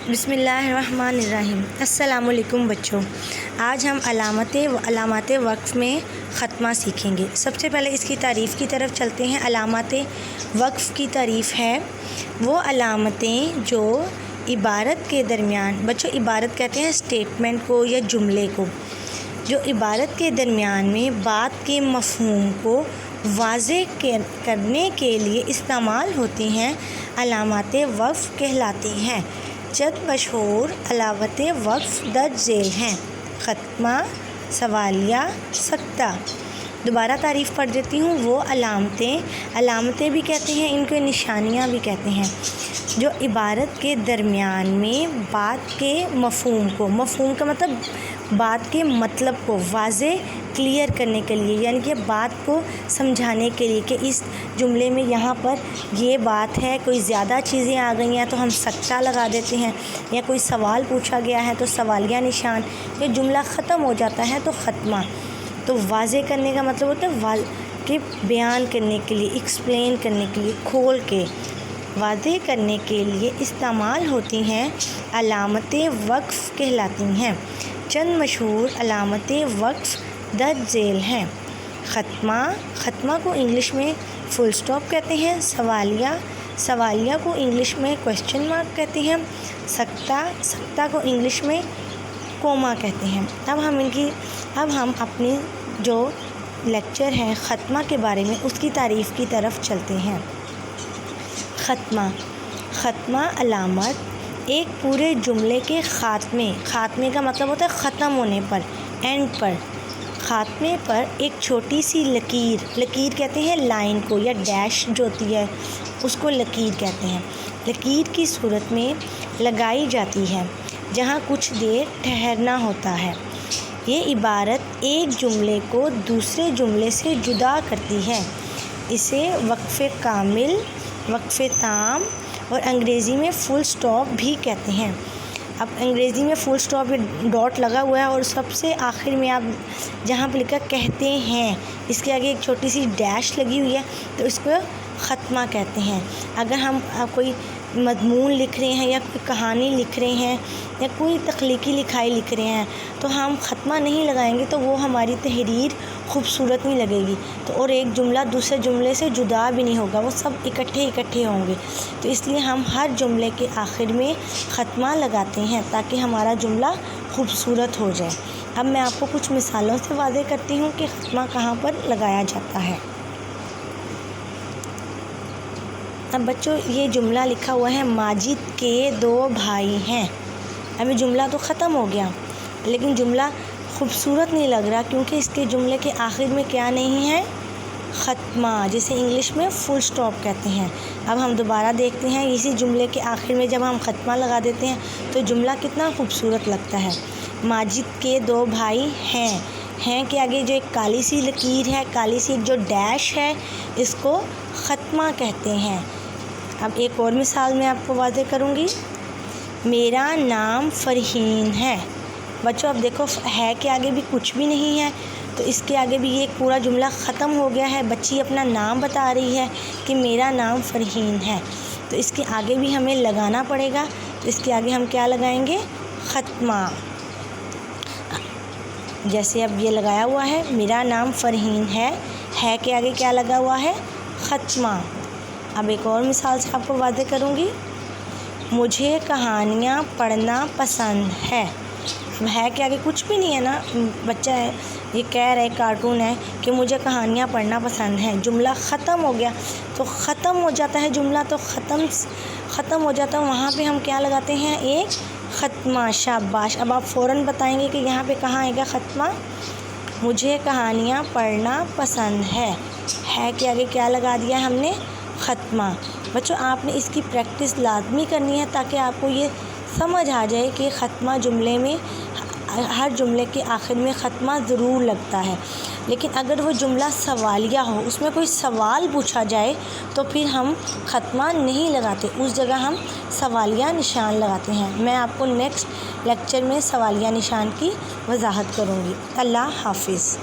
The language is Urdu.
بسم اللہ الرحمن الرحیم۔ السلام علیکم بچوں، آج ہم علامات وقف میں ختمہ سیکھیں گے۔ سب سے پہلے اس کی تعریف کی طرف چلتے ہیں۔ علامات وقف کی تعریف ہے وہ علامتیں جو عبارت کے درمیان، بچوں عبارت کہتے ہیں اسٹیٹمنٹ کو یا جملے کو، جو عبارت کے درمیان میں بات کے مفہوم کو واضح کرنے کے لیے استعمال ہوتی ہیں، علامات وقف کہلاتی ہیں۔ چند مشہور علامات وقف درج ذیل ہیں: ختمہ، سوالیہ، سکتہ۔ دوبارہ تعریف پڑھ دیتی ہوں۔ وہ علامتیں بھی کہتے ہیں، ان کو نشانیاں بھی کہتے ہیں، جو عبارت کے درمیان میں بات کے مفہوم کا مطلب بات کے مطلب کو واضح کلیئر کرنے کے لیے، یعنی کہ بات کو سمجھانے کے لیے کہ اس جملے میں یہاں پر یہ بات ہے، کوئی زیادہ چیزیں آ گئی ہیں تو ہم سکتہ لگا دیتے ہیں، یا کوئی سوال پوچھا گیا ہے تو سوالیہ نشان، یا جملہ ختم ہو جاتا ہے تو ختمہ۔ تو واضح کرنے کا مطلب ہوتا ہے کہ بیان کرنے کے لیے، ایکسپلین کرنے کے لیے، کھول کے واضح کرنے کے لیے استعمال ہوتی ہیں، علامات وقف کہلاتی ہیں۔ چند مشہور علامات وقف درج ذیل ہیں: ختمہ کو انگلش میں فل سٹاپ کہتے ہیں۔ سوالیہ کو انگلش میں کویسچن مارک کہتے ہیں۔ سکتہ کو انگلش میں کوما کہتے ہیں۔ اب ہم اپنی جو لیکچر ہے ختمہ کے بارے میں، اس کی تعریف کی طرف چلتے ہیں۔ ختمہ علامت ایک پورے جملے کے خاتمے کا مطلب ہوتا ہے ختم ہونے پر، اینڈ پر، خاتمے پر ایک چھوٹی سی لکیر کہتے ہیں لائن کو، یا ڈیش جو ہوتی ہے اس کو لکیر کہتے ہیں، لکیر کی صورت میں لگائی جاتی ہے جہاں کچھ دیر ٹھہرنا ہوتا ہے۔ یہ عبارت ایک جملے کو دوسرے جملے سے جدا کرتی ہے۔ اسے وقف کامل، وقف تام اور انگریزی میں فل سٹاپ بھی کہتے ہیں۔ اب انگریزی میں فل سٹاپ ڈاٹ لگا ہوا ہے، اور سب سے آخر میں آپ جہاں پہ لکھا کہتے ہیں، اس کے آگے ایک چھوٹی سی ڈیش لگی ہوئی ہے تو اس کو ختمہ کہتے ہیں۔ اگر ہم کوئی مضمون لکھ رہے ہیں، یا کوئی کہانی لکھ رہے ہیں، یا کوئی تخلیقی لکھائی لکھ رہے ہیں تو ہم ختمہ نہیں لگائیں گے تو وہ ہماری تحریر خوبصورت نہیں لگے گی، تو اور ایک جملہ دوسرے جملے سے جدا بھی نہیں ہوگا، وہ سب اکٹھے ہوں گے۔ تو اس لیے ہم ہر جملے کے آخر میں ختمہ لگاتے ہیں تاکہ ہمارا جملہ خوبصورت ہو جائے۔ اب میں آپ کو کچھ مثالوں سے واضح کرتی ہوں کہ ختمہ کہاں پر لگایا جاتا ہے۔ اب بچوں یہ جملہ لکھا ہوا ہے: ماجد کے 2 بھائی ہیں۔ اب یہ جملہ تو ختم ہو گیا، لیکن جملہ خوبصورت نہیں لگ رہا کیونکہ اس کے جملے کے آخر میں کیا نہیں ہے؟ ختمہ، جسے انگلش میں فل سٹاپ کہتے ہیں۔ اب ہم دوبارہ دیکھتے ہیں، اسی جملے کے آخر میں جب ہم ختمہ لگا دیتے ہیں تو جملہ کتنا خوبصورت لگتا ہے۔ ماجد کے 2 بھائی ہیں کے آگے جو ایک کالی سی لکیر ہے، کالی سی جو ڈیش ہے، اس کو ختمہ کہتے ہیں۔ اب ایک اور مثال میں آپ کو واضح کروں گی: میرا نام فرحین ہے۔ بچوں اب دیکھو ہے کے آگے بھی کچھ بھی نہیں ہے، تو اس کے آگے بھی یہ پورا جملہ ختم ہو گیا ہے۔ بچی اپنا نام بتا رہی ہے کہ میرا نام فرحین ہے، تو اس کے آگے بھی ہمیں لگانا پڑے گا، تو اس کے آگے ہم کیا لگائیں گے؟ ختمہ۔ جیسے اب یہ لگایا ہوا ہے میرا نام فرحین ہے کے آگے کیا لگا ہوا ہے؟ ختمہ۔ اب ایک اور مثال سے آپ کو واضح کروں گی: مجھے کہانیاں پڑھنا پسند ہے۔ اب ہے کے آگے کچھ بھی نہیں ہے نا، بچہ ہے یہ کہہ رہا ہے، کارٹون ہے کہ مجھے کہانیاں پڑھنا پسند ہے، جملہ ختم ہو گیا، تو ختم ہو جاتا ہے جملہ، تو ختم ہو جاتا ہے، وہاں پہ ہم کیا لگاتے ہیں؟ ایک ختمہ۔ شاباش۔ اب آپ فوراً بتائیں گے کہ یہاں پہ کہاں آئے گا ختمہ؟ مجھے کہانیاں پڑھنا پسند ہے کے آگے کیا لگا دیا ہم نے؟ ختمہ۔ بچوں آپ نے اس کی پریکٹس لازمی کرنی ہے تاکہ آپ کو یہ سمجھ آ جائے کہ ختمہ جملے میں، ہر جملے کے آخر میں ختمہ ضرور لگتا ہے۔ لیکن اگر وہ جملہ سوالیہ ہو، اس میں کوئی سوال پوچھا جائے تو پھر ہم ختمہ نہیں لگاتے، اس جگہ ہم سوالیہ نشان لگاتے ہیں۔ میں آپ کو نیکسٹ لیکچر میں سوالیہ نشان کی وضاحت کروں گی۔ اللہ حافظ۔